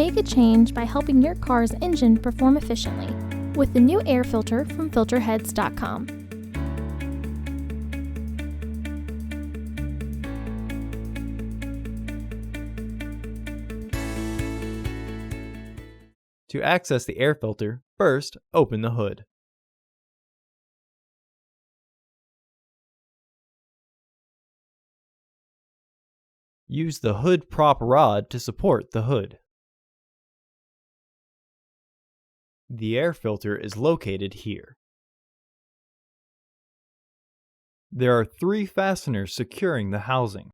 Make a change by helping your car's engine perform efficiently with the new air filter from Filterheads.com. To access the air filter, first open the hood. Use the hood prop rod to support the hood. The air filter is located here. There are 3 fasteners securing the housing.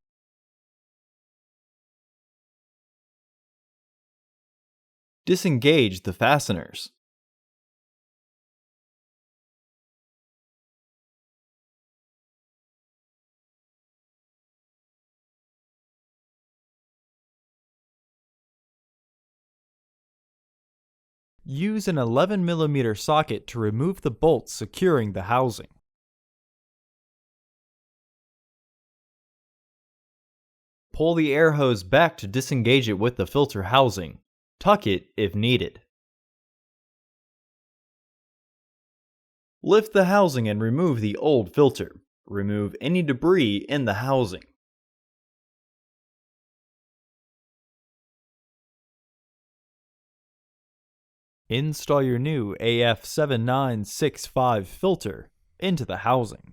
Disengage the fasteners. Use an 11mm socket to remove the bolts securing the housing. Pull the air hose back to disengage it with the filter housing. Tuck it if needed. Lift the housing and remove the old filter. Remove any debris in the housing. Install your new AF7965 filter into the housing.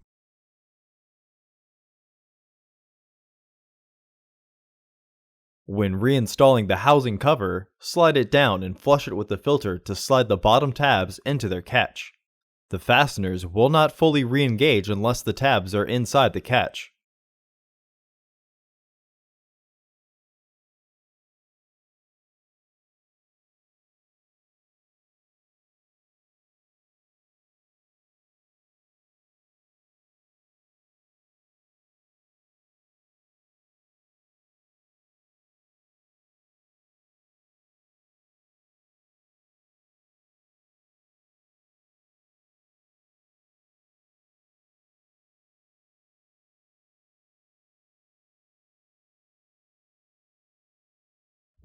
When reinstalling the housing cover, slide it down and flush it with the filter to slide the bottom tabs into their catch. The fasteners will not fully re-engage unless the tabs are inside the catch.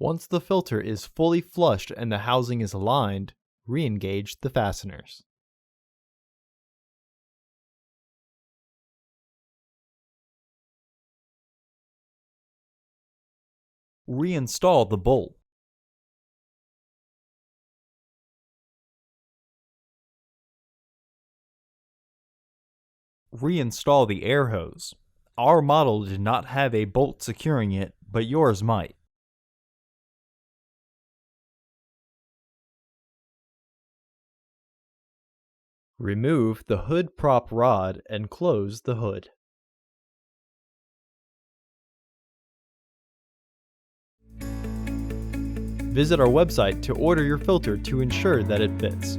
Once the filter is fully flushed and the housing is aligned, re-engage the fasteners. Reinstall the bolt. Reinstall the air hose. Our model did not have a bolt securing it, but yours might. Remove the hood prop rod and close the hood. Visit our website to order your filter to ensure that it fits.